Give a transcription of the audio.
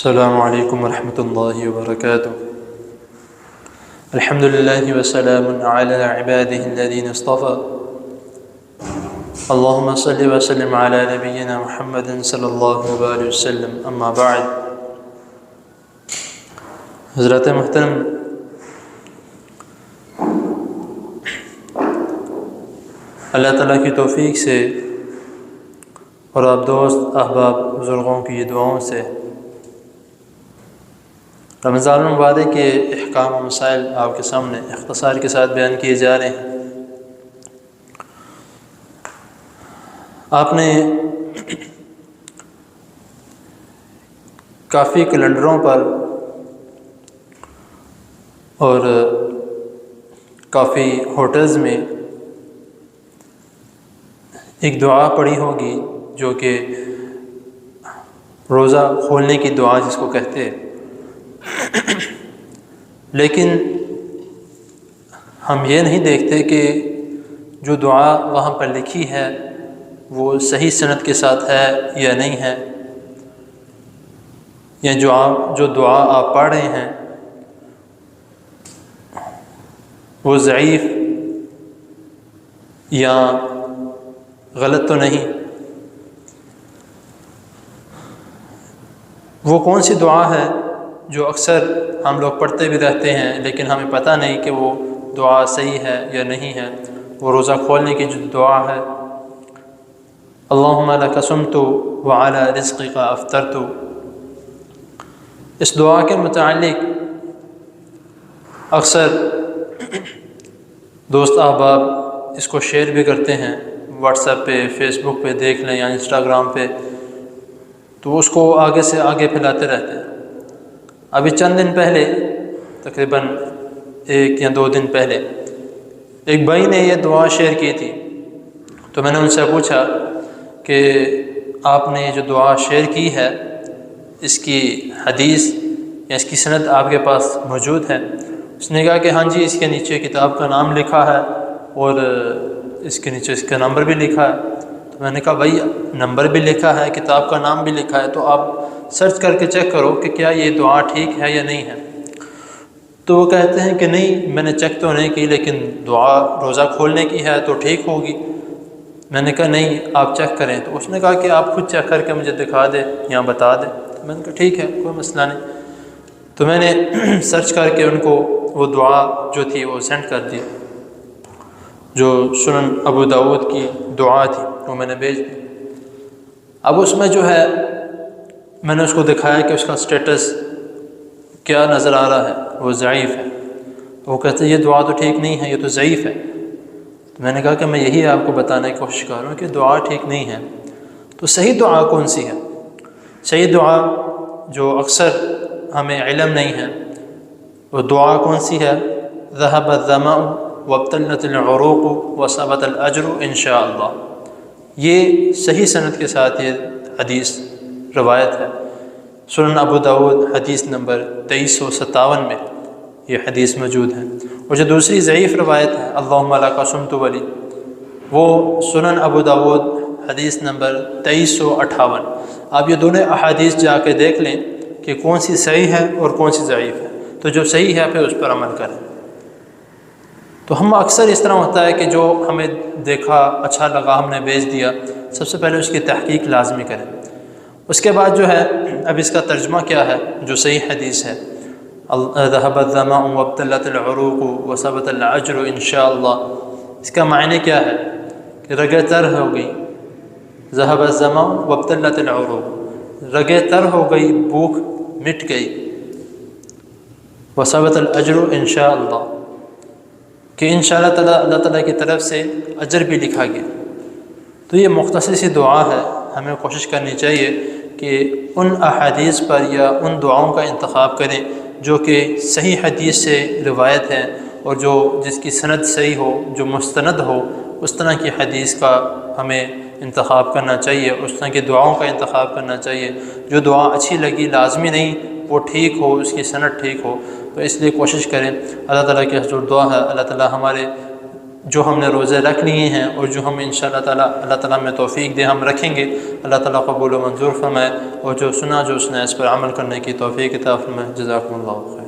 السلام علیکم ورحمۃ اللہ وبرکاتہ۔ الحمد للہ وسلام علی عبادہ الذین اصطفیٰ، اللہم صلی وسلم علی نبینا محمد صلی اللہ علیہ وسلم، اما بعد۔ حضرات محترم، اللہ تعالیٰ کی توفیق سے اور آپ دوست احباب بزرگوں کی دعاؤں سے رمضان المبارک کے احکام و مسائل آپ کے سامنے اختصار کے ساتھ بیان کیے جا رہے ہیں۔ آپ نے کافی کیلنڈروں پر اور کافی ہوٹلز میں ایک دعا پڑھی ہوگی جو کہ روزہ کھولنے کی دعا جس کو کہتے ہیں، لیکن ہم یہ نہیں دیکھتے کہ جو دعا وہاں پر لکھی ہے وہ صحیح سند کے ساتھ ہے یا نہیں ہے، یا جو دعا آپ پڑھ رہے ہیں وہ ضعیف یا غلط تو نہیں۔ وہ کون سی دعا ہے جو اکثر ہم لوگ پڑھتے بھی رہتے ہیں لیکن ہمیں پتہ نہیں کہ وہ دعا صحیح ہے یا نہیں ہے؟ وہ روزہ کھولنے کی جو دعا ہے، اللہم لک صمت وعلی رزقک افطرت۔ اس دعا کے متعلق اکثر دوست احباب اس کو شیئر بھی کرتے ہیں، واٹس ایپ پہ، فیس بک پہ دیکھ لیں یا انسٹاگرام پہ، تو اس کو آگے سے آگے پھیلاتے رہتے ہیں۔ ابھی چند دن پہلے، تقریباً 1 یا 2 دن پہلے، ایک بھائی نے یہ دعا شیئر کی تھی، تو میں نے ان سے پوچھا کہ آپ نے جو دعا شیئر کی ہے اس کی حدیث یا اس کی سند آپ کے پاس موجود ہے؟ اس نے کہا کہ ہاں جی، اس کے نیچے کتاب کا نام لکھا ہے اور اس کے نیچے اس کا نمبر بھی لکھا ہے۔ تو میں نے کہا بھائی، نمبر بھی لکھا ہے، کتاب کا نام بھی لکھا ہے، تو آپ سرچ کر کے چیک کرو کہ کیا یہ دعا ٹھیک ہے یا نہیں ہے۔ تو وہ کہتے ہیں کہ نہیں، میں نے چیک تو نہیں کی، لیکن دعا روزہ کھولنے کی ہے تو ٹھیک ہوگی۔ میں نے کہا نہیں، آپ چیک کریں۔ تو اس نے کہا کہ آپ خود چیک کر کے مجھے دکھا دیں یا بتا دیں۔ تو میں نے کہا ٹھیک ہے، کوئی مسئلہ نہیں۔ تو میں نے سرچ کر کے ان کو وہ دعا جو تھی وہ سینڈ کر دی، جو سنن ابو داود کی دعا تھی، وہ میں نے بھیج دی۔ اب اس میں جو ہے میں نے اس کو دکھایا کہ اس کا سٹیٹس کیا نظر آ رہا ہے، وہ ضعیف ہے۔ تو وہ کہتے ہیں یہ دعا تو ٹھیک نہیں ہے، یہ تو ضعیف ہے۔ تو میں نے کہا کہ میں یہی آپ کو بتانے کی کوشش کر رہا ہوں کہ دعا ٹھیک نہیں ہے۔ تو صحیح دعا کون سی ہے؟ صحیح دعا جو اکثر ہمیں علم نہیں ہے، وہ دعا کون سی ہے؟ ذهب الظمأ وابتلت العروق وثبت الاجر انشاءاللہ۔ یہ صحیح سند کے ساتھ یہ حدیث روایت ہے، سنن ابو داود حدیث نمبر 2357 میں یہ حدیث موجود ہے۔ اور جو دوسری ضعیف روایت ہے، اللہم لک صمت ولی، وہ سنن ابو داود حدیث نمبر 2358۔ آپ یہ دونوں احادیث جا کے دیکھ لیں کہ کون سی صحیح ہے اور کون سی ضعیف ہے، تو جو صحیح ہے پھر اس پر عمل کریں۔ تو ہم اکثر اس طرح ہوتا ہے کہ جو ہمیں دیکھا، اچھا لگا، ہم نے بھیج دیا، سب سے پہلے اس کی تحقیق لازمی کریں۔ اس کے بعد جو ہے اب اس کا ترجمہ کیا ہے جو صحیح حدیث ہے، ذهب الظمأ وابتلت العروق وثبت الاجر انشاءاللہ، اس کا معنی کیا ہے کہ رگیں تر ہو گئی، ذهب الظمأ وابتلت العروق، رگیں تر ہو گئی، بھوک مٹ گئی، وثبت الاجر انشاءاللہ، کہ انشاءاللہ تعالیٰ اللہ تعالیٰ کی طرف سے اجر بھی لکھا گیا۔ تو یہ مختصر سی دعا ہے، ہمیں کوشش کرنی چاہیے کہ ان احادیث پر یا ان دعاؤں کا انتخاب کریں جو کہ صحیح حدیث سے روایت ہیں اور جس کی سند صحیح ہو، جو مستند ہو، اس طرح کی حدیث کا ہمیں انتخاب کرنا چاہیے، اس طرح کی دعاؤں کا انتخاب کرنا چاہیے۔ جو دعا اچھی لگی لازمی نہیں وہ ٹھیک ہو، اس کی سند ٹھیک ہو، تو اس لیے کوشش کریں۔ اللہ تعالیٰ کی حضور دعا ہے اللہ تعالیٰ ہمارے جو ہم نے روزے رکھ لیے ہیں اور جو ہم انشاءاللہ تعالیٰ اللہ تعالیٰ میں توفیق دے ہم رکھیں گے، اللہ تعالیٰ قبول و منظور فرمائے، اور جو سنا جو اس نے اس پر عمل کرنے کی توفیق عطا فرمائے۔ جزاکم اللہ خیر۔